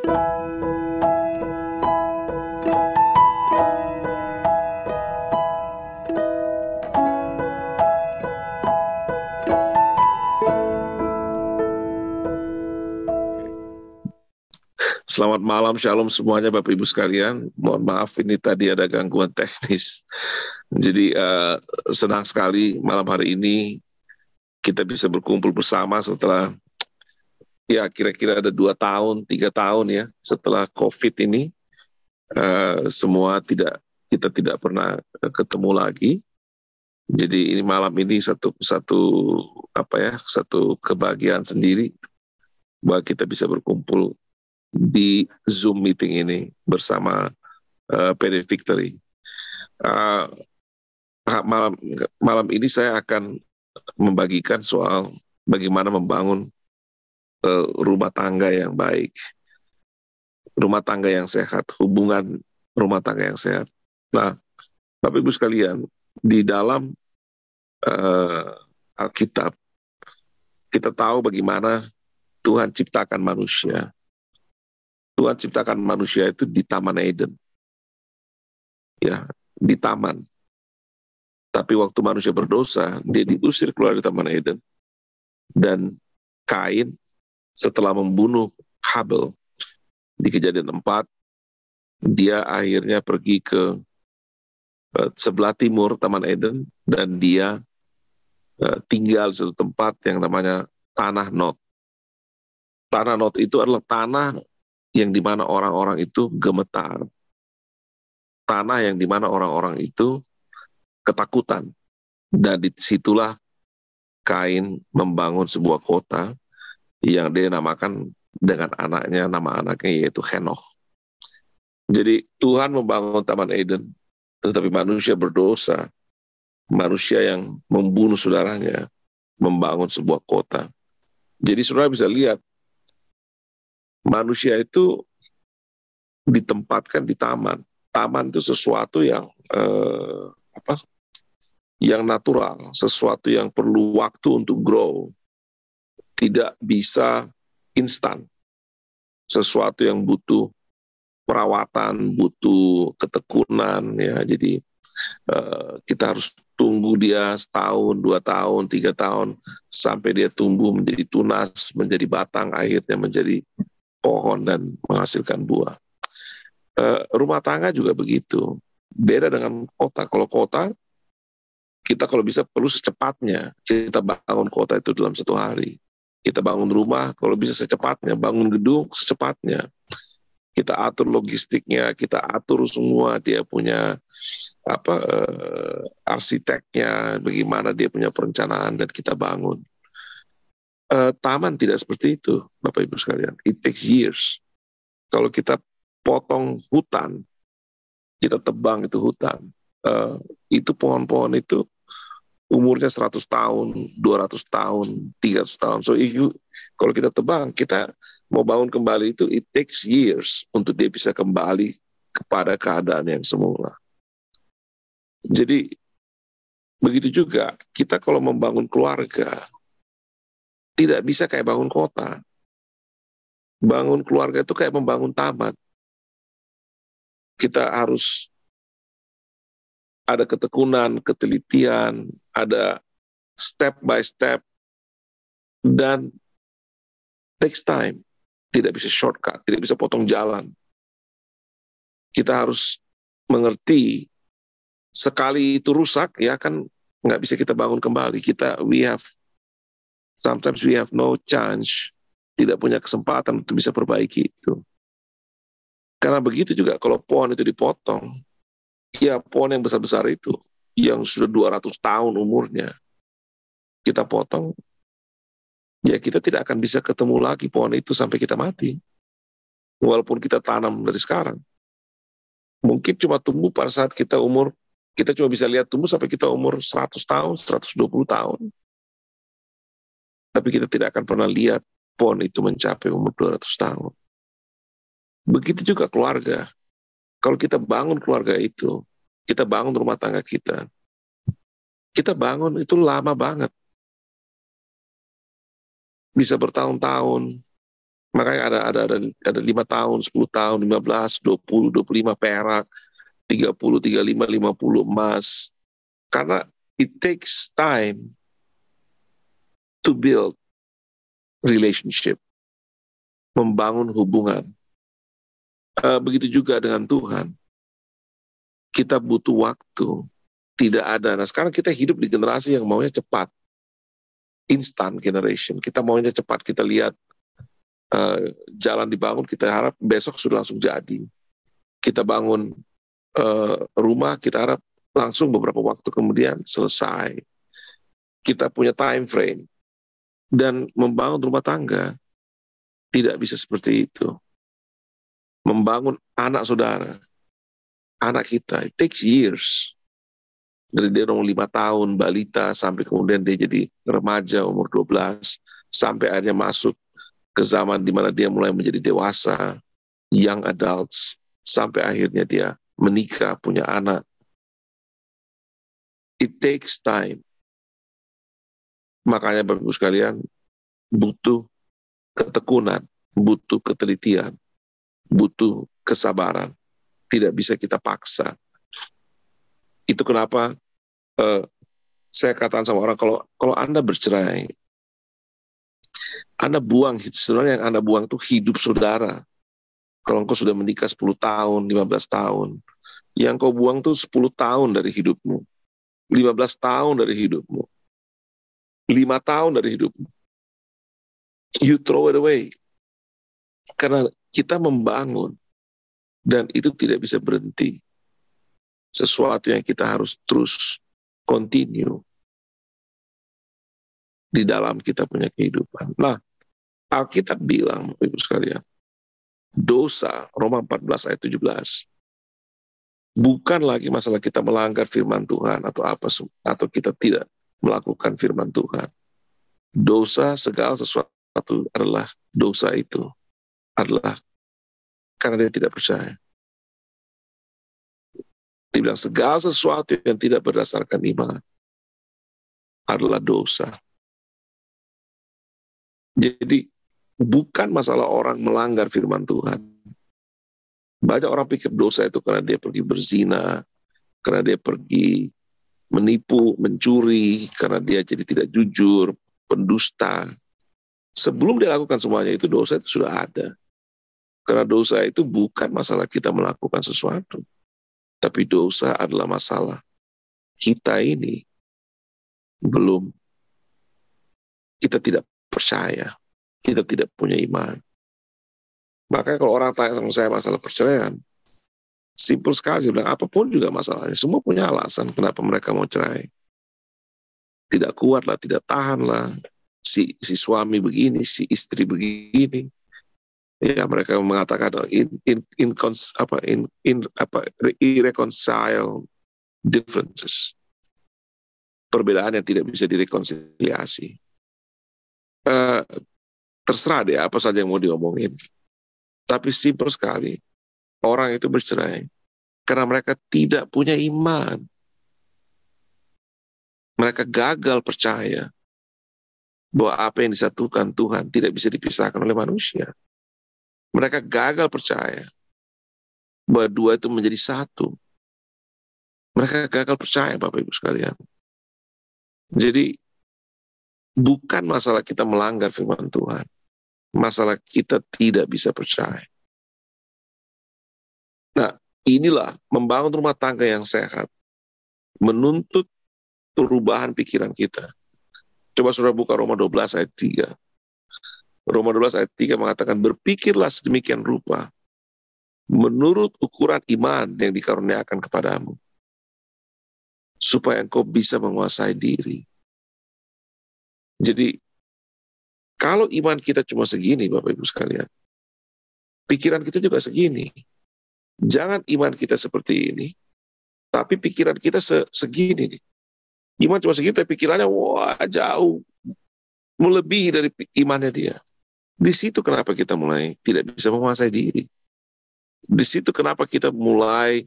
Selamat malam, shalom semuanya Bapak Ibu sekalian. Mohon maaf ini tadi ada gangguan teknis. Jadi senang sekali malam hari ini kita bisa berkumpul bersama setelah ya kira-kira ada 2 tahun, 3 tahun ya setelah COVID ini. Semua kita tidak pernah ketemu lagi. Jadi ini malam ini satu kebahagiaan sendiri bahwa kita bisa berkumpul di Zoom meeting ini bersama PD Victory. Malam ini saya akan membagikan soal bagaimana membangun rumah tangga yang baik, rumah tangga yang sehat, hubungan rumah tangga yang sehat. Nah, Bapak Ibu sekalian, di dalam Alkitab kita tahu bagaimana Tuhan ciptakan manusia. Tuhan ciptakan manusia itu di Taman Eden. Ya, di taman. Tapi waktu manusia berdosa, dia diusir keluar dari Taman Eden. Dan Kain setelah membunuh Habel di Kejadian 4, dia akhirnya pergi ke sebelah timur Taman Eden dan dia tinggal di satu tempat yang namanya Tanah Nod. Tanah Nod itu adalah tanah yang dimana orang-orang itu gemetar. Tanah yang dimana orang-orang itu ketakutan. Dan disitulah Kain membangun sebuah kota yang dia namakan dengan nama anaknya yaitu Henokh. Jadi Tuhan membangun Taman Eden, tetapi manusia berdosa, manusia yang membunuh saudaranya, membangun sebuah kota. Jadi saudara bisa lihat, manusia itu ditempatkan di taman. Taman itu sesuatu yang yang natural, sesuatu yang perlu waktu untuk grow, tidak bisa instan, sesuatu yang butuh perawatan, butuh ketekunan, ya. Jadi kita harus tunggu dia 1 tahun, 2 tahun, 3 tahun sampai dia tumbuh menjadi tunas, menjadi batang, akhirnya menjadi pohon dan menghasilkan buah. Rumah tangga juga begitu. Beda dengan kota. Kalau kota, kita kalau bisa perlu secepatnya. Kita bangun kota itu dalam 1 hari. Kita bangun rumah kalau bisa secepatnya. Bangun gedung secepatnya. Kita atur logistiknya, kita atur semua. Dia punya arsiteknya, bagaimana dia punya perencanaan dan kita bangun. Taman tidak seperti itu, Bapak Ibu sekalian. It takes years. Kalau kita potong hutan, kita tebang itu hutan, itu pohon-pohon itu umurnya 100 tahun, 200 tahun, 300 tahun. So kalau kita tebang, kita mau bangun kembali itu, it takes years untuk dia bisa kembali kepada keadaan yang semula. Jadi begitu juga kita kalau membangun keluarga, tidak bisa kayak bangun kota. Bangun keluarga itu kayak membangun taman. Kita harus ada ketekunan, ketelitian, ada step by step, dan takes time. Tidak bisa shortcut, tidak bisa potong jalan. Kita harus mengerti, sekali itu rusak, ya kan nggak bisa kita bangun kembali. Sometimes we have no chance, tidak punya kesempatan untuk bisa perbaiki itu. Karena begitu juga kalau pohon itu dipotong, ya pohon yang besar-besar itu, yang sudah 200 tahun umurnya, kita potong, ya kita tidak akan bisa ketemu lagi pohon itu sampai kita mati. Walaupun kita tanam dari sekarang. Mungkin cuma tumbuh pada saat kita cuma bisa lihat tumbuh sampai kita umur 100 tahun, 120 tahun. Tapi kita tidak akan pernah lihat pohon itu mencapai umur 200 tahun. Begitu juga keluarga. Kalau kita bangun keluarga itu, kita bangun rumah tangga kita bangun itu lama banget. Bisa bertahun-tahun, Makanya ada 5 tahun, 10 tahun, 15, 20, 25 perak, 30, 35, 50 emas. Karena it takes time to build relationship, membangun hubungan. Begitu juga dengan Tuhan. Kita butuh waktu. Tidak ada. Nah, sekarang kita hidup di generasi yang maunya cepat. Instant generation. Kita maunya cepat. Kita lihat jalan dibangun, kita harap besok sudah langsung jadi. Kita bangun rumah, kita harap langsung beberapa waktu kemudian selesai. Kita punya time frame. Dan membangun rumah tangga tidak bisa seperti itu. Membangun anak saudara, anak kita, it takes years. Dari dia umur 5 tahun, balita, sampai kemudian dia jadi remaja umur 12, sampai akhirnya masuk ke zaman di mana dia mulai menjadi dewasa, young adults, sampai akhirnya dia menikah, punya anak. It takes time. Makanya Bapak Ibu sekalian, butuh ketekunan, butuh ketelitian, butuh kesabaran. Tidak bisa kita paksa. Itu kenapa saya katakan sama orang, kalau Anda bercerai, Anda buang, sebenarnya yang Anda buang itu hidup saudara. Kalau engkau sudah menikah 10 tahun, 15 tahun, yang kau buang tuh 10 tahun dari hidupmu, 15 tahun dari hidupmu, 5 tahun dari hidupmu. You throw it away. Karena kita membangun, dan itu tidak bisa berhenti. Sesuatu yang kita harus terus continue di dalam kita punya kehidupan. Nah, Alkitab bilang, Ibu sekalian, dosa, Roma 14 ayat 17, bukan lagi masalah kita melanggar firman Tuhan atau apa, atau kita tidak melakukan firman Tuhan. Dosa, segala sesuatu adalah dosa itu, adalah karena dia tidak percaya. Dibilang segala sesuatu yang tidak berdasarkan iman adalah dosa. Jadi bukan masalah orang melanggar firman Tuhan. Banyak orang pikir dosa itu karena dia pergi berzina, karena dia pergi menipu, mencuri, karena dia jadi tidak jujur, pendusta. Sebelum dia lakukan semuanya itu, dosa itu sudah ada. Karena dosa itu bukan masalah kita melakukan sesuatu, tapi dosa adalah masalah kita ini kita tidak percaya, kita tidak punya iman. Makanya kalau orang tanya sama saya masalah perceraian, simpel sekali, saya bilang apapun juga masalahnya, semua punya alasan kenapa mereka mau cerai. Tidak kuat lah, tidak tahan lah, si suami begini, si istri begini. Ya, mereka mengatakan irreconcile differences, perbedaan yang tidak bisa direkonsiliasi. Terserah deh apa saja yang mau diomongin, tapi simpel sekali, orang itu bercerai karena mereka tidak punya iman. Mereka gagal percaya bahwa apa yang disatukan Tuhan tidak bisa dipisahkan oleh manusia. Mereka gagal percaya bahwa dua itu menjadi satu. Mereka gagal percaya, Bapak Ibu sekalian. Jadi, bukan masalah kita melanggar firman Tuhan. Masalah kita tidak bisa percaya. Nah, inilah membangun rumah tangga yang sehat. Menuntut perubahan pikiran kita. Coba saudara buka Roma 12 ayat 3. Roma 12 ayat 3 mengatakan, berpikirlah sedemikian rupa, menurut ukuran iman yang dikaruniakan kepadamu, supaya engkau bisa menguasai diri. Jadi, kalau iman kita cuma segini, Bapak Ibu sekalian, pikiran kita juga segini. Jangan iman kita seperti ini, tapi pikiran kita segini nih. Iman cuma segini, tapi pikirannya wah jauh, melebihi dari imannya dia. Di situ kenapa kita mulai tidak bisa menguasai diri. Di situ kenapa kita mulai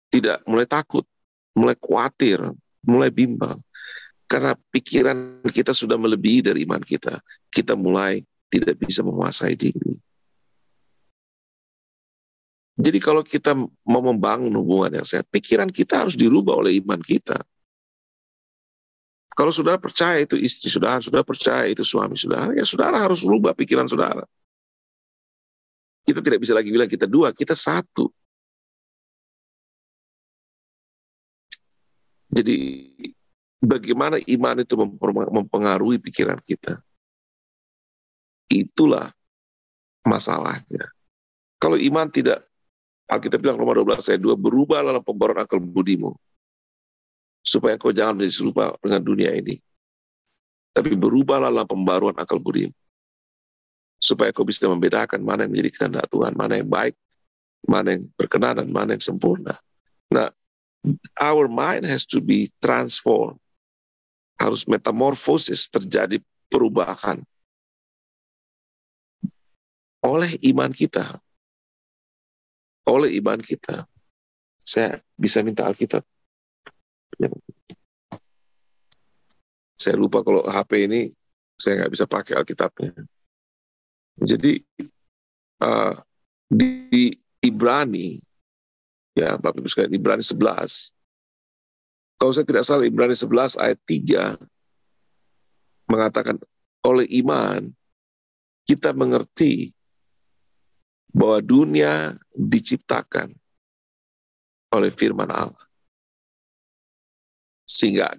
tidak mulai takut, mulai khawatir, mulai bimbang. Karena pikiran kita sudah melebihi dari iman kita. Kita mulai tidak bisa menguasai diri. Jadi kalau kita mau membangun hubungan yang sehat, pikiran kita harus dirubah oleh iman kita. Kalau saudara percaya itu istri saudara, saudara percaya itu suami saudara, ya saudara harus rubah pikiran saudara. Kita tidak bisa lagi bilang kita dua, kita satu. Jadi bagaimana iman itu mempengaruhi pikiran kita? Itulah masalahnya. Kalau iman tidak, Alkitab bilang Roma 12 ayat 2, berubah dalam pembaruan akal budimu, supaya kau jangan menjadi serupa dengan dunia ini. Tapi berubahlah dalam pembaruan akal budimu, supaya kau bisa membedakan mana yang menjadi kehendak Tuhan, mana yang baik, mana yang berkenan, dan mana yang sempurna. Nah, our mind has to be transformed. Harus metamorfosis, terjadi perubahan oleh iman kita. Oleh iman kita. Saya bisa minta Alkitab. Saya lupa kalau HP ini saya nggak bisa pakai Alkitabnya. Jadi di Ibrani, ya Bapak Ibu sekalian, Ibrani 11. Kalau saya tidak salah, Ibrani 11 ayat 3 mengatakan, oleh iman kita mengerti bahwa dunia diciptakan oleh firman Allah. Sehingga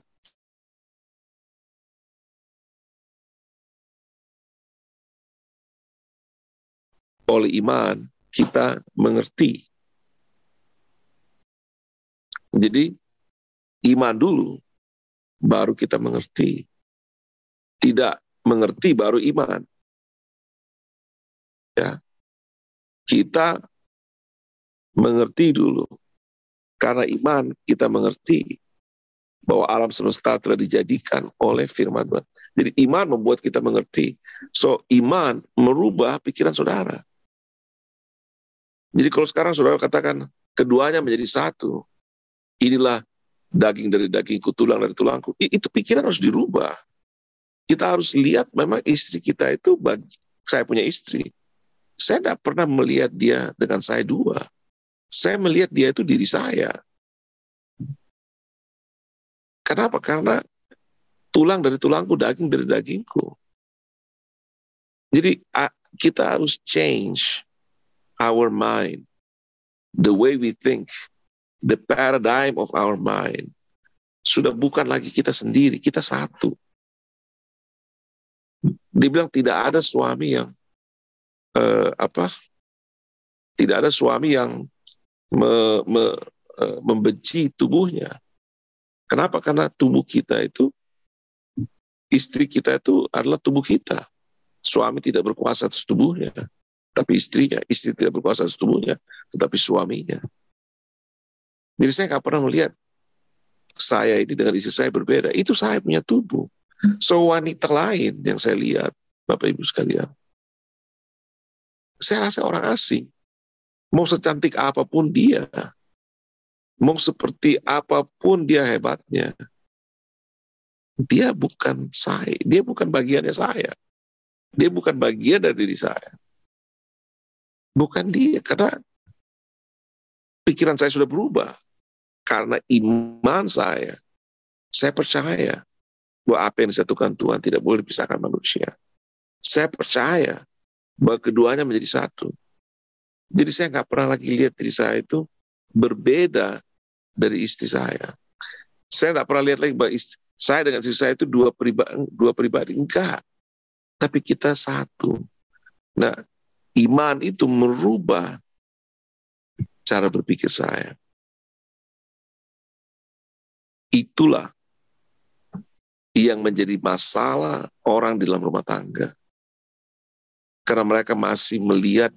oleh iman kita mengerti. Jadi iman dulu, baru kita mengerti. Tidak mengerti baru iman. Ya, kita mengerti dulu. Karena iman kita mengerti bahwa alam semesta telah dijadikan oleh firman Tuhan. Jadi iman membuat kita mengerti. So iman merubah pikiran saudara. Jadi kalau sekarang saudara katakan keduanya menjadi satu, inilah daging dari dagingku, tulang dari tulangku, itu pikiran harus dirubah. Kita harus lihat memang istri kita itu, saya punya istri, saya tidak pernah melihat dia dengan saya dua. Saya melihat dia itu diri saya. Kenapa? Karena tulang dari tulangku, daging dari dagingku. Jadi kita harus change our mind, the way we think, the paradigm of our mind. Sudah bukan lagi kita sendiri, kita satu. Dibilang tidak ada suami yang tidak ada suami yang membenci tubuhnya. Kenapa? Karena tubuh kita itu, istri kita itu adalah tubuh kita. Suami tidak berkuasa atas tubuhnya, tapi istrinya. Istri tidak berkuasa atas tubuhnya, tetapi suaminya. Jadi saya nggak pernah melihat saya ini dengan istri saya berbeda. Itu saya punya tubuh. So wanita lain yang saya lihat, Bapak Ibu sekalian, saya rasa orang asing. Mau secantik apapun dia, mau seperti apapun dia hebatnya, dia bukan saya, dia bukan bagiannya saya, dia bukan bagian dari diri saya, bukan dia. Karena pikiran saya sudah berubah, karena iman saya percaya bahwa apa yang disatukan Tuhan tidak boleh dipisahkan manusia. Saya percaya bahwa keduanya menjadi satu. Jadi saya nggak pernah lagi lihat diri saya itu berbeda dari istri saya. Saya nggak pernah lihat lagi bahwa saya dengan istri saya itu dua pribadi. Enggak. Tapi kita satu. Nah, iman itu merubah cara berpikir saya. Itulah yang menjadi masalah orang di dalam rumah tangga. Karena mereka masih melihat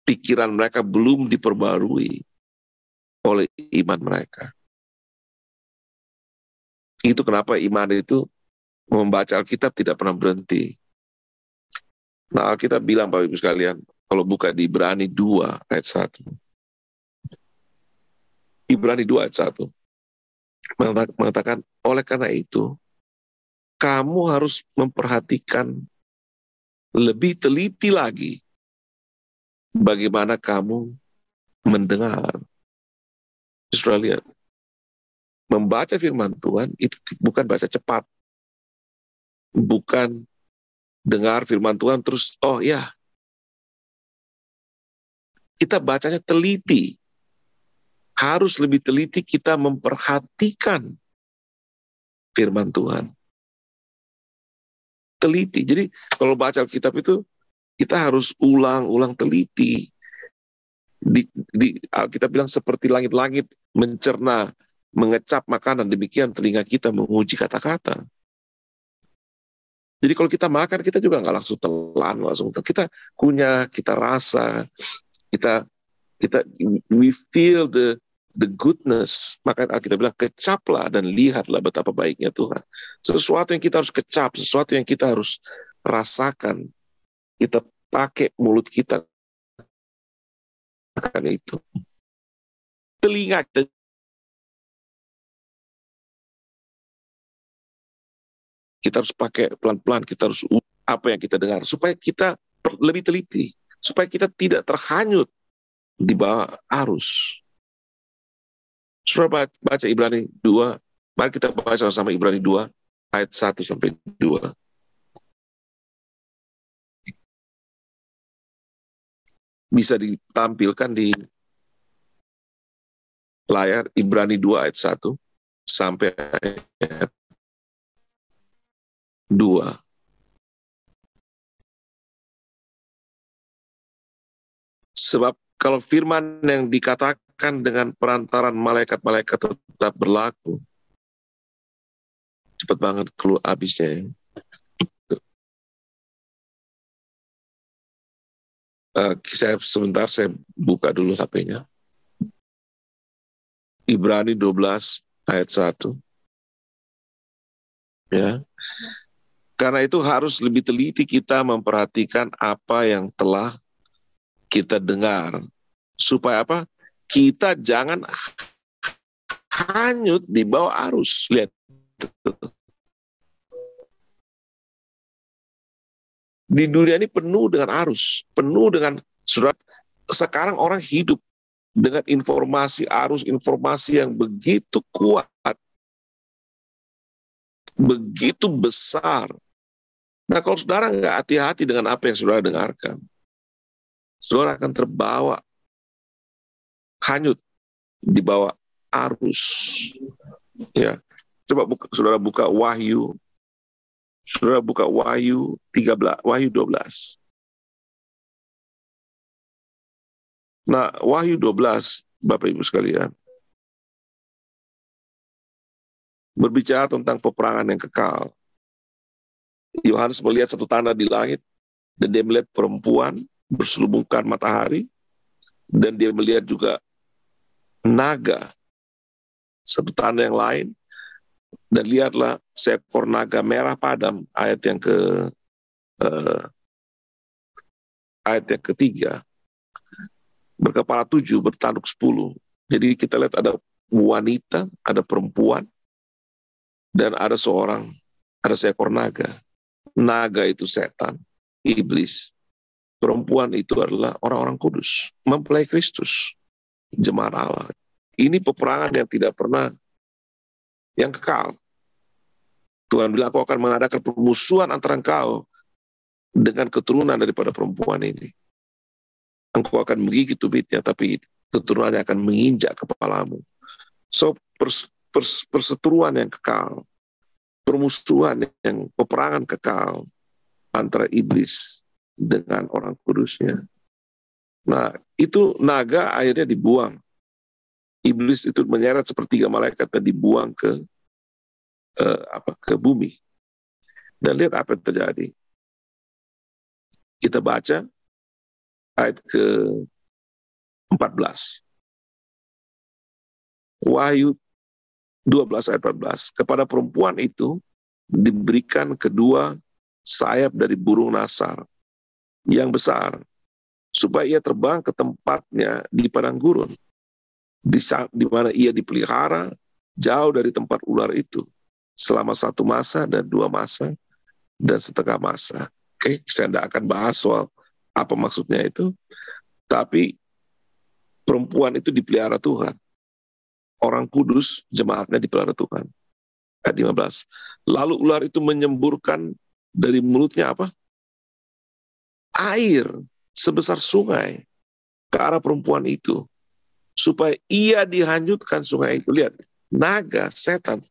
pikiran mereka belum diperbarui oleh iman mereka. Itu kenapa iman itu membaca Alkitab tidak pernah berhenti. Nah, Alkitab bilang, Bapak Ibu sekalian, kalau buka di Ibrani 2 ayat 1. Ibrani 2 ayat 1. mengatakan, oleh karena itu, kamu harus memperhatikan lebih teliti lagi bagaimana kamu mendengar. Saudara lihat, membaca firman Tuhan itu bukan baca cepat, bukan dengar firman Tuhan terus, oh ya, kita bacanya teliti. Harus lebih teliti kita memperhatikan firman Tuhan. Teliti. Jadi kalau baca Alkitab itu kita harus ulang-ulang teliti. Di Alkitab bilang seperti langit-langit mencerna, mengecap makanan, demikian telinga kita menguji kata-kata. Jadi kalau kita makan, kita juga nggak langsung telan, langsung kita kunyah, kita rasa, kita we feel the goodness. Maka kita bilang, kecaplah dan lihatlah betapa baiknya Tuhan. Sesuatu yang kita harus kecap, sesuatu yang kita harus rasakan, kita pakai mulut kita akan itu. Telinga kita harus pakai pelan-pelan, kita harus apa yang kita dengar, supaya kita lebih teliti, supaya kita tidak terhanyut di bawah arus. Saudara baca Ibrani 2, mari kita baca sama-sama Ibrani 2, ayat 1-2. Bisa ditampilkan di layar Ibrani 2 ayat 1 sampai ayat 2. Sebab kalau firman yang dikatakan dengan perantaran malaikat-malaikat tetap berlaku, cepat banget keluar habisnya ya. Saya buka dulu HP-nya. Ibrani 12 ayat 1. Ya. Karena itu harus lebih teliti kita memperhatikan apa yang telah kita dengar. Supaya apa? Kita jangan hanyut di bawah arus. Lihat. Di dunia ini penuh dengan arus, penuh dengan surat. Sekarang orang hidup dengan informasi arus, informasi yang begitu kuat, begitu besar. Nah, kalau saudara nggak hati-hati dengan apa yang saudara dengarkan, saudara akan terbawa hanyut di bawah arus. Ya, coba saudara buka Wahyu. Saudara buka Wahyu 13, Wahyu 12. Nah, Wahyu 12, Bapak Ibu sekalian, berbicara tentang peperangan yang kekal. Yohanes melihat satu tanda di langit, dan dia melihat perempuan berselubungkan matahari, dan dia melihat juga naga, satu tanda yang lain, dan lihatlah seekor naga merah padam, ayat yang ketiga, berkepala 7, bertanduk 10. Jadi kita lihat ada wanita, ada perempuan, dan ada seekor naga. Naga itu setan, iblis. Perempuan itu adalah orang-orang kudus, mempelai Kristus, jemaat Allah. Ini peperangan yang tidak pernah, yang kekal. Tuhan bilang, aku akan mengadakan permusuhan antara engkau dengan keturunan daripada perempuan ini. Engkau akan menggigit tubitnya, tapi keturunannya akan menginjak kepalamu. So, perseteruan yang kekal, permusuhan yang peperangan kekal antara iblis dengan orang kudusnya. Nah, itu naga akhirnya dibuang. Iblis itu menyeret sepertiga malaikat dan dibuang ke bumi. Dan lihat apa yang terjadi. Kita baca ayat ke-14. Wahyu 12 ayat 14. Kepada perempuan itu diberikan kedua sayap dari burung nasar yang besar, supaya ia terbang ke tempatnya di padang gurun, di mana ia dipelihara jauh dari tempat ular itu selama 1 masa dan 2 masa dan setengah masa. Oke, saya tidak akan bahas soal apa maksudnya itu, tapi perempuan itu dipelihara Tuhan. Orang kudus, jemaatnya dipelihara Tuhan. Ayat 15. Lalu ular itu menyemburkan dari mulutnya apa? Air sebesar sungai ke arah perempuan itu, supaya ia dihanyutkan sungai itu. Lihat, naga, setan,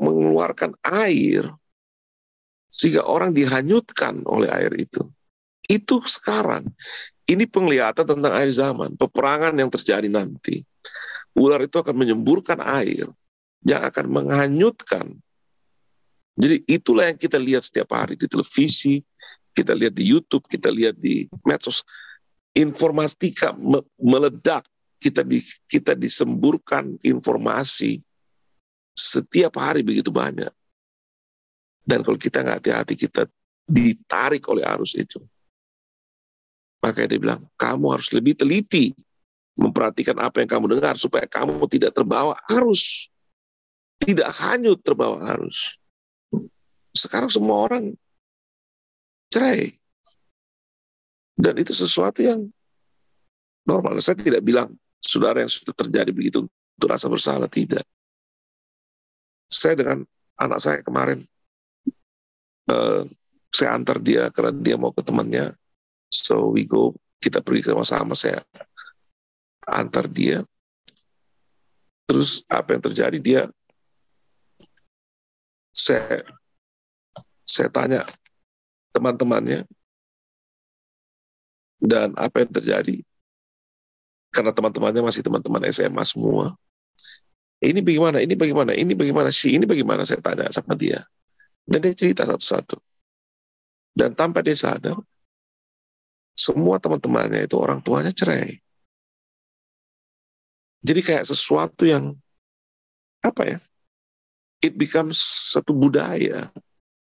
mengeluarkan air, sehingga orang dihanyutkan oleh air itu. Itu sekarang. Ini penglihatan tentang akhir zaman, peperangan yang terjadi nanti. Ular itu akan menyemburkan air yang akan menghanyutkan. Jadi itulah yang kita lihat setiap hari di televisi, kita lihat di YouTube, kita lihat di medsos. Informatika meledak, kita disemburkan informasi setiap hari begitu banyak. Dan kalau kita nggak hati-hati, kita ditarik oleh arus itu. Makanya dia bilang, kamu harus lebih teliti memperhatikan apa yang kamu dengar supaya kamu tidak terbawa arus. Tidak hanyut terbawa arus. Sekarang semua orang cerai. Dan itu sesuatu yang normal. Saya tidak bilang saudara yang sudah terjadi begitu untuk rasa bersalah, tidak. Saya dengan anak saya kemarin, saya antar dia karena dia mau ke temannya. So we go, kita pergi sama-sama, saya antar dia. Terus apa yang terjadi, dia saya tanya teman-temannya, dan apa yang terjadi, karena teman-temannya masih teman-teman SMA semua. Ini bagaimana, ini bagaimana, ini bagaimana sih, ini bagaimana, saya tanya sama dia. Dan dia cerita satu-satu. Dan tanpa dia sadar, semua teman-temannya itu orang tuanya cerai. Jadi kayak sesuatu yang, apa ya, it becomes satu budaya,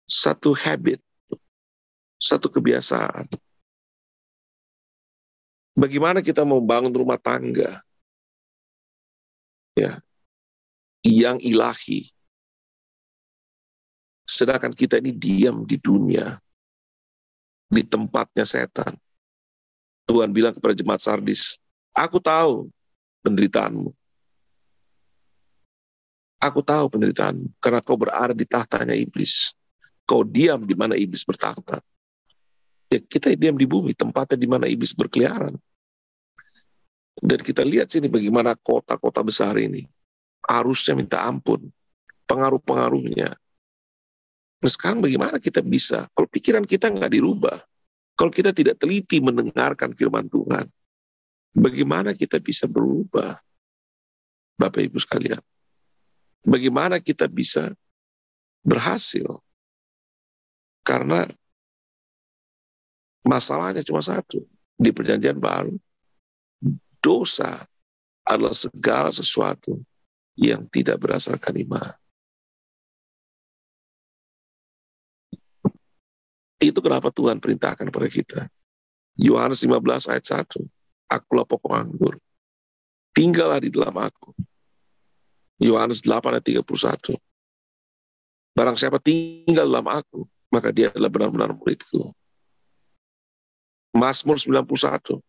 satu habit, satu kebiasaan. Bagaimana kita membangun rumah tangga ya, yang ilahi, sedangkan kita ini diam di dunia, di tempatnya setan. Tuhan bilang kepada jemaat Sardis, aku tahu penderitaanmu. Aku tahu penderitaanmu, karena kau berada di tahtanya iblis. Kau diam di mana iblis bertahta. Ya, kita diam di bumi, tempatnya di mana iblis berkeliaran. Dan kita lihat sini bagaimana kota-kota besar ini, arusnya minta ampun, pengaruh-pengaruhnya. Nah, sekarang bagaimana kita bisa, kalau pikiran kita nggak dirubah, kalau kita tidak teliti mendengarkan firman Tuhan, bagaimana kita bisa berubah? Bapak Ibu sekalian, bagaimana kita bisa berhasil? Karena masalahnya cuma satu. Di Perjanjian Baru, dosa adalah segala sesuatu yang tidak berdasarkan iman. Itu kenapa Tuhan perintahkan kepada kita. Yohanes 15 ayat 1. Akulah pokok anggur. Tinggallah di dalam aku. Yohanes 8 ayat 31. Barang siapa tinggal dalam aku, maka dia adalah benar-benar muridku. Mazmur 91.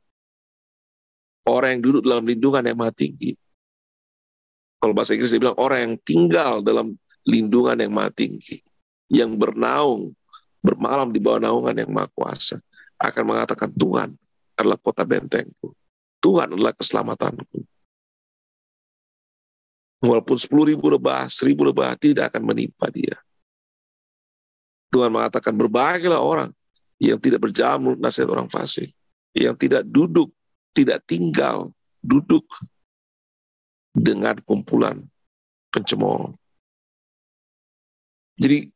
Orang yang duduk dalam lindungan yang maha tinggi. Kalau bahasa Inggris dia bilang orang yang tinggal dalam lindungan yang maha tinggi. Yang bernaung, bermalam di bawah naungan yang maha kuasa. Akan mengatakan Tuhan adalah kota bentengku. Tuhan adalah keselamatanku. Walaupun 10.000 lebah, 1.000 lebah tidak akan menimpa dia. Tuhan mengatakan berbahagialah orang yang tidak berjalan menurut nasihat orang fasik. Yang tidak duduk, tidak tinggal, duduk dengan kumpulan pencemooh. Jadi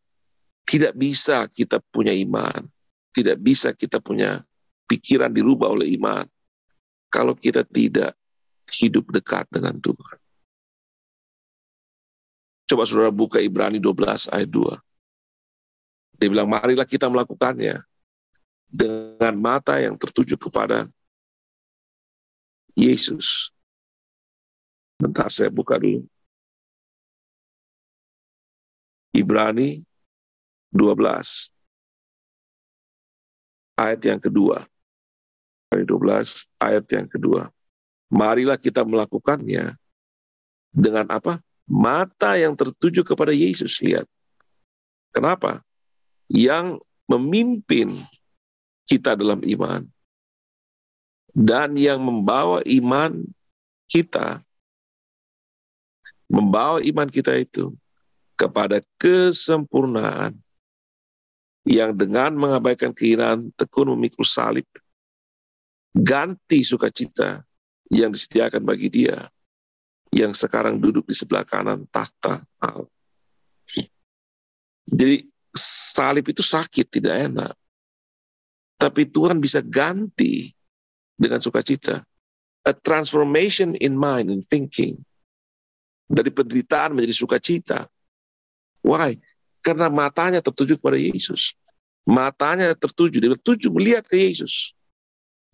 tidak bisa kita punya iman, tidak bisa kita punya pikiran dirubah oleh iman kalau kita tidak hidup dekat dengan Tuhan. Coba saudara buka Ibrani 12 ayat 2. Dia bilang, marilah kita melakukannya dengan mata yang tertuju kepada Yesus. Bentar saya buka dulu. Ibrani 12 ayat yang kedua. Ibrani 12 ayat yang kedua. Marilah kita melakukannya dengan apa? Mata yang tertuju kepada Yesus. Lihat. Kenapa? Yang memimpin kita dalam iman dan yang membawa iman kita itu kepada kesempurnaan, yang dengan mengabaikan keinginan tekun memikul salib, ganti sukacita yang disediakan bagi Dia yang sekarang duduk di sebelah kanan tahta Allah. Jadi salib itu sakit, tidak enak. Tapi Tuhan bisa ganti dengan sukacita. A transformation in mind and thinking. Dari penderitaan menjadi sukacita. Why? Karena matanya tertuju kepada Yesus. Matanya tertuju, dia tertuju melihat ke Yesus.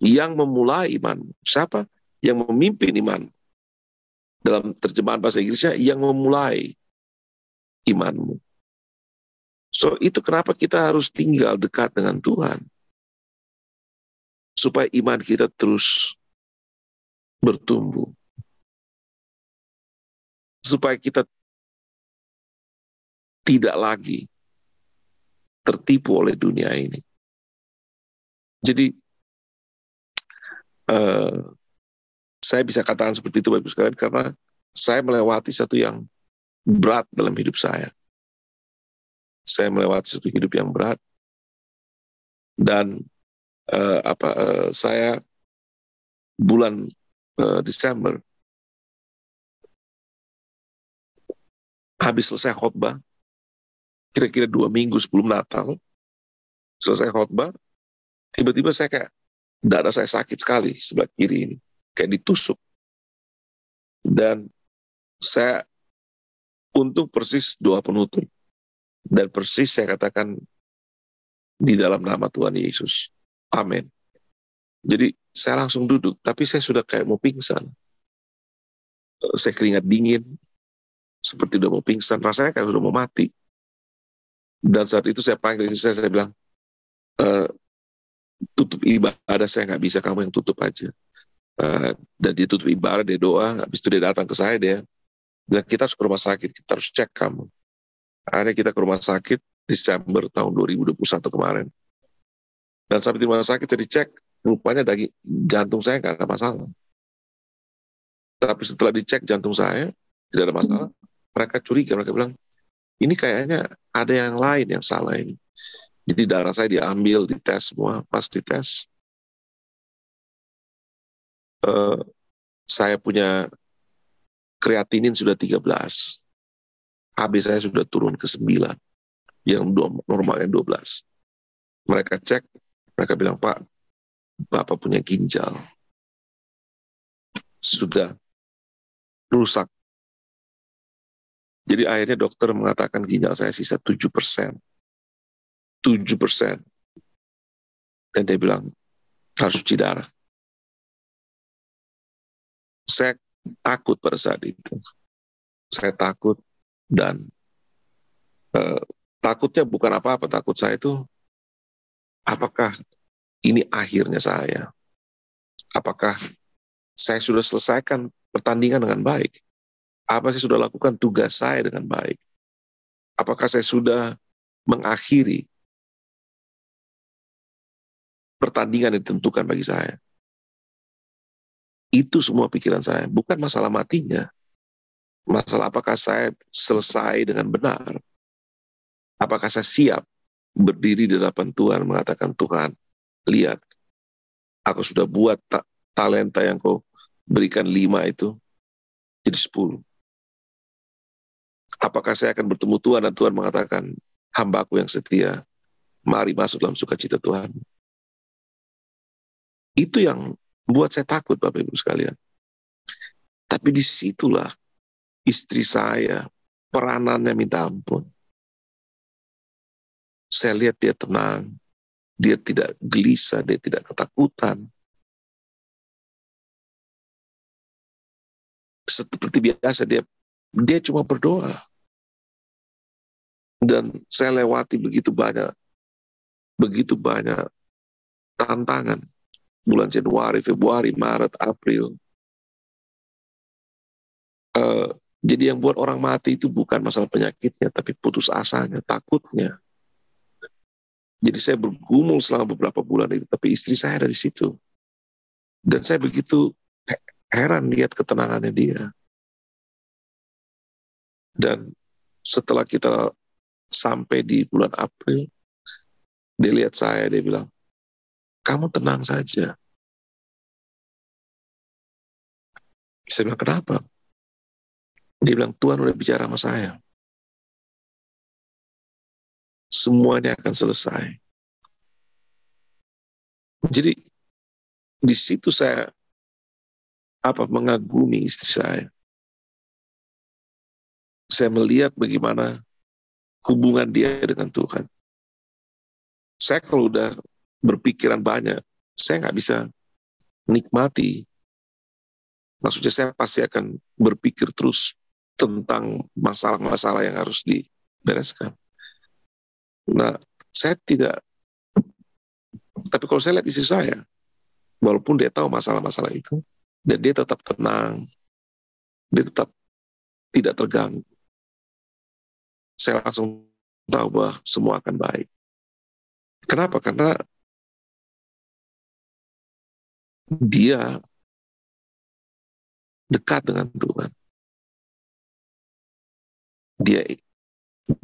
Yang memulai iman. Siapa? Yang memimpin iman. Dalam terjemahan bahasa Inggrisnya, yang memulai imanmu. So itu kenapa kita harus tinggal dekat dengan Tuhan. Supaya iman kita terus bertumbuh. Supaya kita tidak lagi tertipu oleh dunia ini. Jadi, saya bisa katakan seperti itu, Bapak sekalian, karena saya melewati satu yang berat dalam hidup saya. Saya melewati satu hidup yang berat, dan saya bulan Desember habis selesai khotbah, kira-kira 2 minggu sebelum Natal, selesai khotbah, tiba-tiba saya kayak dada saya sakit sekali sebelah kiri ini, kayak ditusuk. Dan saya untung persis doa penutup, dan persis saya katakan di dalam nama Tuhan Yesus. Amin. Jadi saya langsung duduk, tapi saya sudah kayak mau pingsan. Saya keringat dingin, seperti udah mau pingsan, rasanya kayak udah mau mati. Dan saat itu saya panggil istri saya bilang, tutup ibadah, saya nggak bisa, kamu yang tutup aja. Dan dia tutup ibadah, dia doa, habis itu dia datang ke saya, dia bilang, kita harus ke rumah sakit, kita harus cek kamu. Akhirnya kita ke rumah sakit Desember tahun 2021 kemarin. Dan sampai di rumah sakit saya dicek, rupanya jantung saya nggak ada masalah. Tapi setelah dicek jantung saya, tidak ada masalah. Mereka curiga, mereka bilang, ini kayaknya ada yang lain yang salah ini. Jadi darah saya diambil, dites semua, pas dites, saya punya kreatinin sudah 13, HB saya sudah turun ke 9, yang normalnya 12. Mereka cek, mereka bilang, Pak, Bapak punya ginjal sudah rusak. Jadi akhirnya dokter mengatakan ginjal saya sisa 7%. 7%. Dan dia bilang, harus cuci darah. Saya takut pada saat itu. Saya takut, dan takutnya bukan apa-apa. Takut saya itu, apakah ini akhirnya saya? Apakah saya sudah selesaikan pertandingan dengan baik? Apa saya sudah lakukan tugas saya dengan baik? Apakah saya sudah mengakhiri pertandingan yang ditentukan bagi saya? Itu semua pikiran saya. Bukan masalah matinya. Masalah apakah saya selesai dengan benar? Apakah saya siap berdiri di hadapan Tuhan, mengatakan, Tuhan, lihat, aku sudah buat talenta yang kau berikan 5 itu jadi 10. Apakah saya akan bertemu Tuhan dan Tuhan mengatakan, hamba-Ku yang setia, mari masuk dalam sukacita Tuhan. Itu yang buat saya takut, Bapak Ibu sekalian. Tapi disitulah istri saya, peranannya minta ampun. Saya lihat dia tenang, dia tidak gelisah, dia tidak ketakutan. Seperti biasa dia cuma berdoa. Dan saya lewati begitu banyak tantangan. Bulan Januari, Februari, Maret, April. Jadi yang buat orang mati itu bukan masalah penyakitnya, tapi putus asanya, takutnya. Jadi saya bergumul selama beberapa bulan itu, tapi istri saya ada di situ. Dan saya begitu heran lihat ketenangannya dia. Dan setelah kita sampai di bulan April, dia lihat saya, dia bilang, kamu tenang saja. Saya bilang, kenapa? Dia bilang, Tuhan udah bicara sama saya. Semuanya akan selesai. Jadi di situ saya mengagumi istri saya. Saya melihat bagaimana hubungan dia dengan Tuhan. Saya kalau udah berpikiran banyak, saya nggak bisa nikmati. Maksudnya saya pasti akan berpikir terus tentang masalah-masalah yang harus dibereskan. Nah, saya tidak, tapi kalau saya lihat istri saya, walaupun dia tahu masalah-masalah itu, dan dia tetap tenang, dia tetap tidak terganggu. Saya langsung tahu bahwa semua akan baik. Kenapa? Karena dia dekat dengan Tuhan.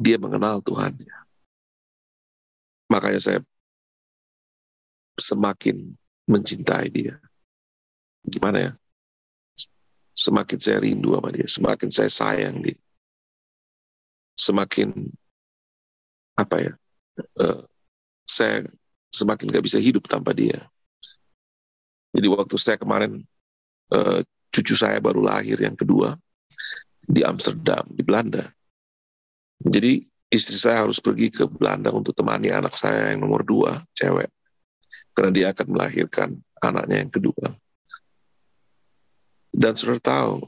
Dia mengenal Tuhan. Makanya saya semakin mencintai dia. Gimana ya? Semakin saya rindu sama dia, semakin saya sayang dia. Semakin saya semakin gak bisa hidup tanpa dia. Jadi waktu saya kemarin, cucu saya baru lahir yang kedua di Amsterdam, di Belanda. Jadi istri saya harus pergi ke Belanda untuk temani anak saya yang nomor 2, cewek. Karena dia akan melahirkan anaknya yang kedua. Dan saudara tahu,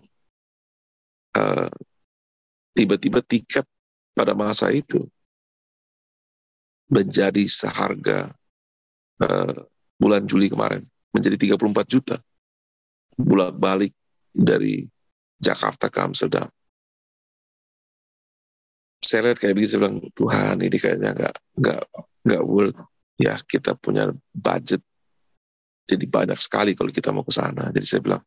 tiba-tiba tiket pada masa itu menjadi seharga bulan Juli kemarin, menjadi 34 juta. Bolak-balik dari Jakarta ke Amsterdam. Saya lihat kayak begitu, saya bilang, Tuhan, ini kayaknya nggak worth. Ya, kita punya budget jadi banyak sekali kalau kita mau ke sana. Jadi saya bilang,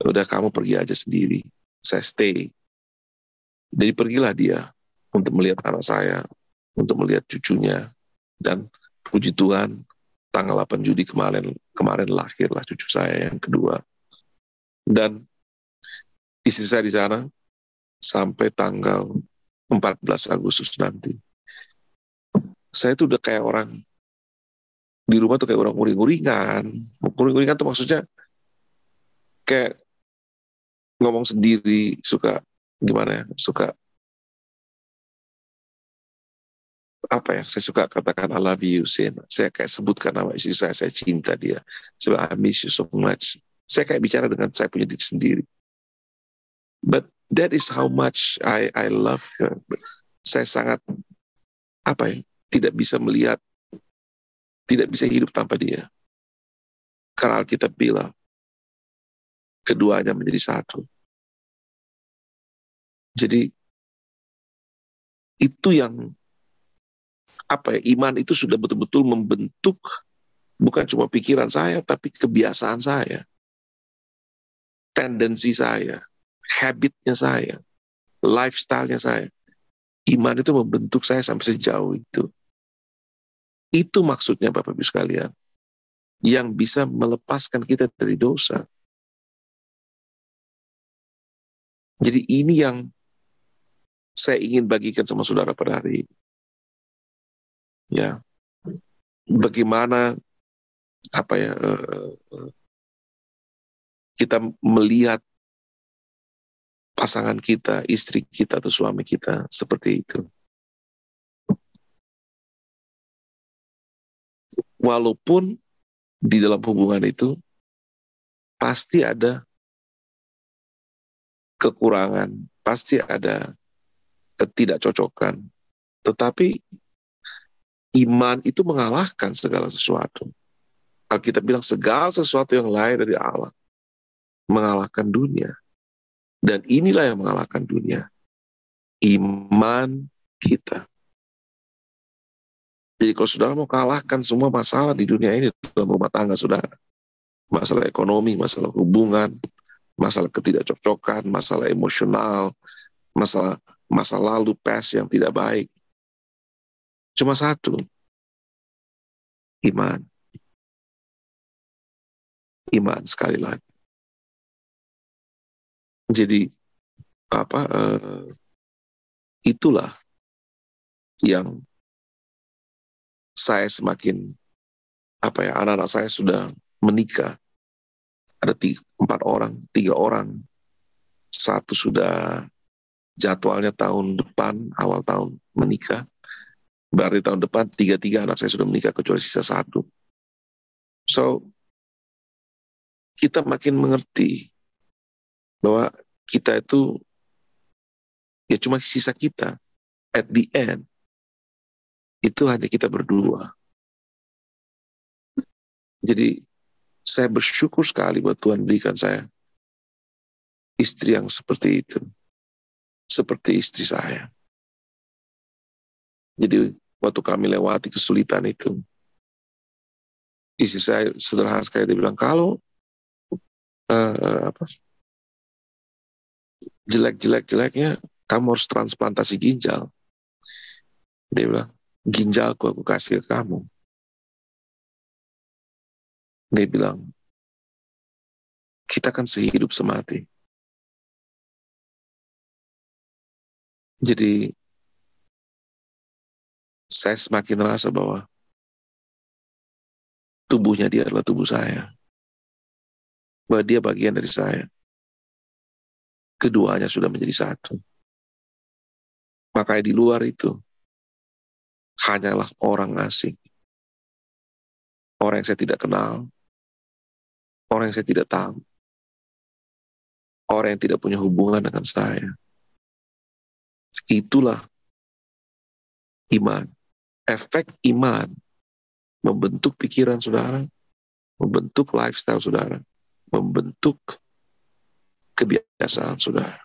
udah kamu pergi aja sendiri, saya stay. Jadi pergilah dia untuk melihat anak saya, untuk melihat cucunya, dan puji Tuhan, tanggal 8 Juli kemarin lahirlah cucu saya yang kedua. Dan istri saya di sana sampai tanggal 14 Agustus nanti. Saya tuh udah kayak orang di rumah tuh kayak orang uring-uringan. Uring-uringan tuh maksudnya kayak ngomong sendiri, suka gimana ya, suka saya suka katakan I love you, Sin. Saya kayak sebutkan nama istri saya cinta dia. Saya bilang, I miss you so much. Saya kayak bicara dengan saya punya diri sendiri. But that is how much I love her. Saya sangat tidak bisa melihat, tidak bisa hidup tanpa dia. Karena Alkitab bilang keduanya menjadi satu. Jadi itu yang iman itu sudah betul-betul membentuk bukan cuma pikiran saya, tapi kebiasaan saya, tendensi saya, habitnya saya, lifestyle-nya saya. Iman itu membentuk saya sampai sejauh itu. Itu maksudnya Bapak Ibu sekalian, yang bisa melepaskan kita dari dosa. Jadi ini yang saya ingin bagikan sama saudara pada hari ini. Ya, bagaimana kita melihat pasangan kita, istri kita atau suami kita seperti itu. Walaupun di dalam hubungan itu pasti ada kekurangan, pasti ada ketidakcocokan, Tetapi iman itu mengalahkan segala sesuatu. Alkitab bilang segala sesuatu yang lain dari Allah mengalahkan dunia. Dan inilah yang mengalahkan dunia. Iman kita. Jadi kalau saudara mau kalahkan semua masalah di dunia ini dalam rumah tangga saudara, masalah ekonomi, masalah hubungan, masalah ketidakcocokan, masalah emosional, masalah masa lalu past yang tidak baik, cuma satu, iman. Iman sekali lagi. Jadi itulah yang saya semakin anak-anak saya sudah menikah. Ada 4 orang, 3 orang. Satu sudah jadwalnya tahun depan, awal tahun menikah. Berarti tahun depan 3 anak saya sudah menikah kecuali sisa 1. So, kita makin mengerti bahwa kita itu ya cuma sisa kita. At the end, itu hanya kita berdua. Jadi, saya bersyukur sekali buat Tuhan berikan saya istri yang seperti itu. Seperti istri saya. Jadi, waktu kami lewati kesulitan itu, istri saya sederhana sekali, dia bilang, kalau jelek-jeleknya, kamu harus transplantasi ginjal. Dia bilang, ginjalku aku kasih ke kamu. Dia bilang, kita kan sehidup semati. Jadi, saya semakin merasa bahwa tubuhnya dia adalah tubuh saya. Bahwa dia bagian dari saya. Keduanya sudah menjadi satu. Makanya di luar itu, hanyalah orang asing. Orang yang saya tidak kenal. Orang yang saya tidak tahu. Orang yang tidak punya hubungan dengan saya. Itulah iman. Efek iman membentuk pikiran saudara, membentuk lifestyle saudara, membentuk kebiasaan saudara.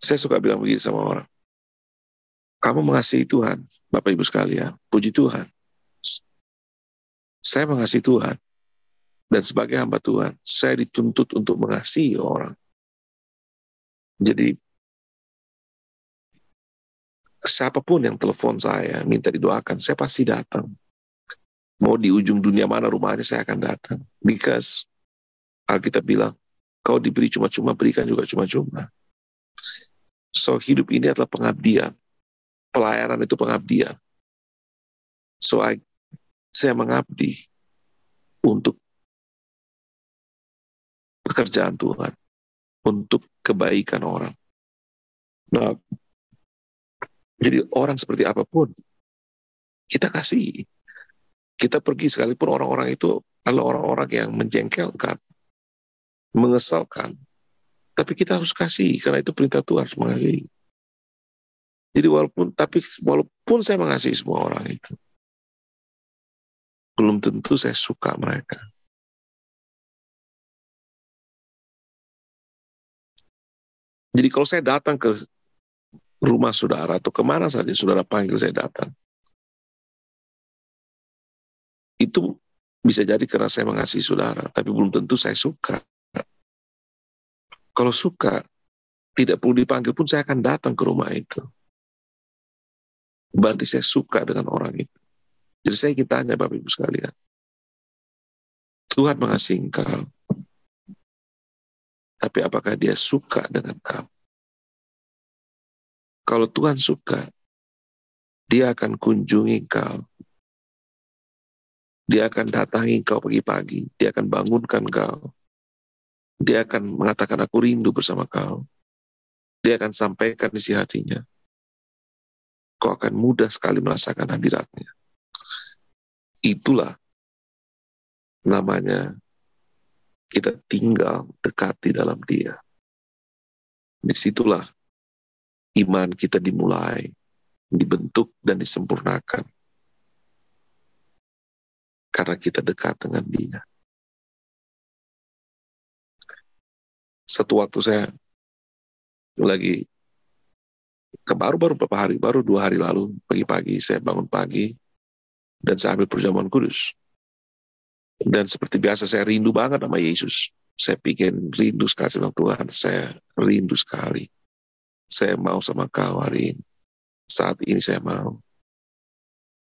Saya suka bilang begini sama orang, kamu mengasihi Tuhan, Bapak Ibu sekalian, puji Tuhan. Saya mengasihi Tuhan, dan sebagai hamba Tuhan, saya dituntut untuk mengasihi orang. Jadi, siapapun yang telepon saya, minta didoakan, saya pasti datang. Mau di ujung dunia mana rumahnya, saya akan datang. Because Alkitab bilang, kau diberi cuma-cuma, berikan juga cuma-cuma. So, hidup ini adalah pengabdian. Pelayanan itu pengabdian. So, saya mengabdi untuk pekerjaan Tuhan, untuk kebaikan orang. Nah, jadi orang seperti apapun, kita kasih. Kita pergi sekalipun orang-orang itu adalah orang-orang yang menjengkelkan, mengesalkan. Tapi kita harus kasih, karena itu perintah Tuhan, harus mengasihi. Jadi walaupun saya mengasihi semua orang itu, belum tentu saya suka mereka. Jadi kalau saya datang ke rumah saudara atau kemana saja saudara panggil saya datang, itu bisa jadi karena saya mengasihi saudara, tapi belum tentu saya suka. Kalau suka, tidak perlu dipanggil pun saya akan datang ke rumah itu. Berarti saya suka dengan orang itu. Jadi saya ingin tanya Bapak Ibu sekalian, Tuhan mengasihi engkau, tapi apakah dia suka dengan kamu? Kalau Tuhan suka, dia akan kunjungi engkau. Dia akan datangi engkau pagi-pagi. Dia akan bangunkan engkau. Dia akan mengatakan, aku rindu bersama kau. Dia akan sampaikan isi hatinya. Kau akan mudah sekali merasakan hadiratnya. Itulah namanya kita tinggal dekat di dalam dia. Disitulah iman kita dimulai, dibentuk dan disempurnakan karena kita dekat dengan Dia. Satu waktu saya lagi baru beberapa hari, baru 2 hari lalu, pagi-pagi saya bangun pagi dan saya ambil perjamuan kudus. Dan seperti biasa saya rindu banget sama Yesus. Saya pikir rindu sekali sama Tuhan. Saya rindu sekali. Saya mau sama Kau hari ini. Saat ini saya mau.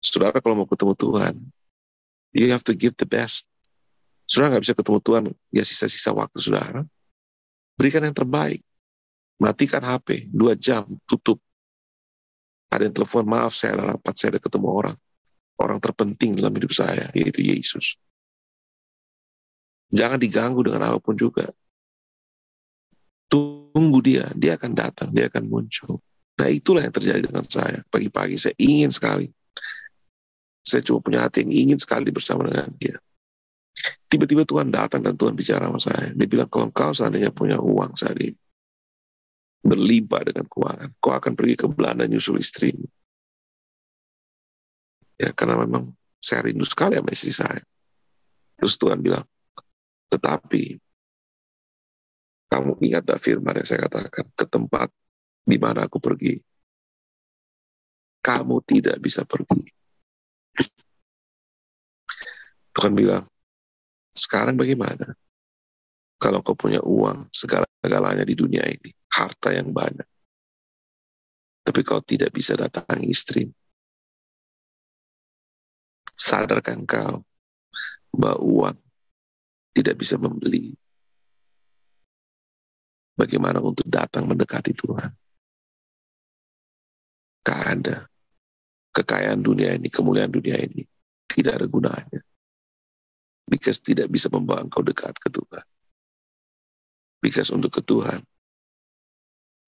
Saudara kalau mau ketemu Tuhan, you have to give the best. Saudara nggak bisa ketemu Tuhan, ya sisa-sisa waktu saudara. Berikan yang terbaik. Matikan HP, 2 jam, tutup. Ada yang telepon, maaf saya ada rapat, saya ada ketemu orang. Orang terpenting dalam hidup saya, yaitu Yesus. Jangan diganggu dengan apapun juga. Tunggu Dia akan datang, Dia akan muncul. Nah itulah yang terjadi dengan saya. Pagi-pagi saya ingin sekali. Saya cuma punya hati yang ingin sekali bersama dengan Dia. Tiba-tiba Tuhan datang dan Tuhan bicara sama saya. Dia bilang, kalau kau seandainya punya uang saat ini, berlimpah dengan keuangan, kau akan pergi ke Belanda nyusul istrimu. Ya, karena memang saya rindu sekali sama istri saya. Terus Tuhan bilang, tetapi kamu ingat tak firman yang saya katakan, ke tempat di mana aku pergi, kamu tidak bisa pergi. Tuhan bilang, sekarang bagaimana? Kalau kau punya uang, segala-galanya di dunia ini, harta yang banyak, tapi kau tidak bisa datangi istri. Sadarkan kau bahwa uang tidak bisa membeli bagaimana untuk datang mendekati Tuhan. Gak ada. Kekayaan dunia ini, kemuliaan dunia ini tidak ada gunanya. Because tidak bisa membawa engkau dekat ke Tuhan. Because untuk ke Tuhan,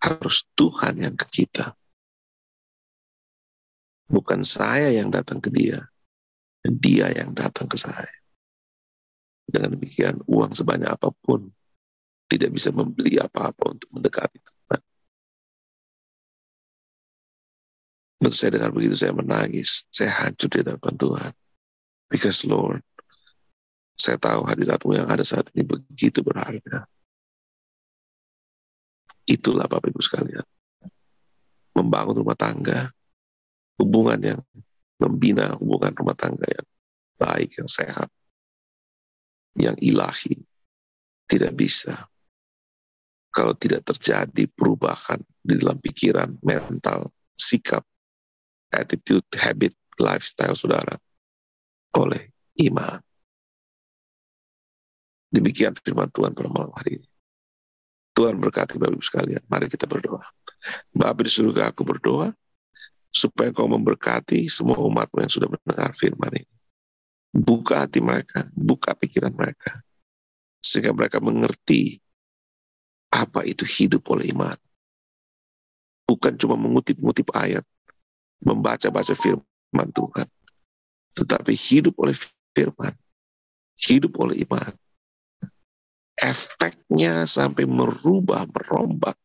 harus Tuhan yang ke kita. Bukan saya yang datang ke Dia, Dia yang datang ke saya. Dengan demikian, uang sebanyak apapun tidak bisa membeli apa-apa untuk mendekati Tuhan. Betul, saya dengar begitu, saya menangis. Saya hancur di hadapan Tuhan. Because Lord, saya tahu hadirat-Mu yang ada saat ini begitu berharga. Itulah Bapak Ibu sekalian. Membangun rumah tangga, hubungan yang membina hubungan rumah tangga yang baik, yang sehat, yang ilahi, tidak bisa kalau tidak terjadi perubahan di dalam pikiran, mental, sikap, attitude, habit, lifestyle saudara oleh iman. Demikian firman Tuhan pada malam hari ini. Tuhan berkati Bapak Ibu sekalian. Mari kita berdoa. Bapa di surga, aku berdoa supaya Kau memberkati semua umat-Mu yang sudah mendengar firman ini. Buka hati mereka, buka pikiran mereka, sehingga mereka mengerti apa itu hidup oleh iman. Bukan cuma mengutip-ngutip ayat, membaca-baca firman Tuhan, tetapi hidup oleh firman, hidup oleh iman. Efeknya sampai merubah, merombak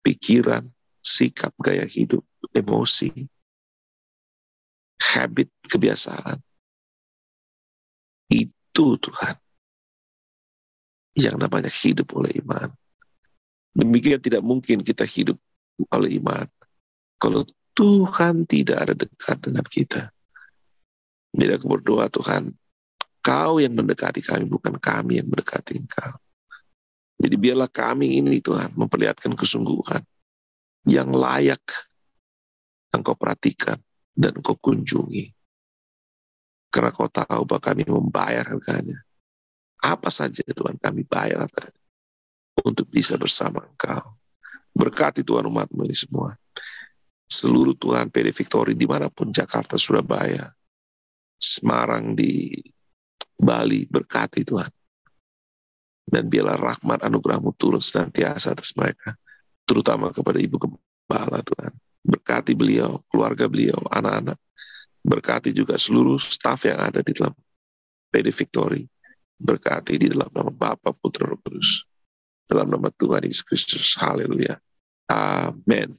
pikiran, sikap, gaya hidup, emosi, habit, kebiasaan. Itu Tuhan yang namanya hidup oleh iman. Demikian tidak mungkin kita hidup oleh iman kalau Tuhan tidak ada dekat dengan kita. Jadi aku berdoa, Tuhan, Kau yang mendekati kami, bukan kami yang mendekati Engkau. Jadi biarlah kami ini, Tuhan, memperlihatkan kesungguhan yang layak Engkau perhatikan dan Engkau kunjungi. Karena Kau tahu bahwa kami membayar harganya. Apa saja, Tuhan, kami bayar harganya untuk bisa bersama Engkau. Berkati Tuhan umat-Mu ini semua. Seluruh Tuhan PD Victory dimanapun, Jakarta, Surabaya, Semarang, di Bali, berkati Tuhan. Dan biarlah rahmat anugerah-Mu turun senantiasa atas mereka, terutama kepada Ibu Gembala Tuhan. Berkati beliau, keluarga beliau, anak-anak. Berkati juga seluruh staf yang ada di dalam PD Victory. Berkati di dalam nama Bapa, Putra, Roh Kudus. Dalam nama Tuhan Yesus Kristus. Haleluya. Amin.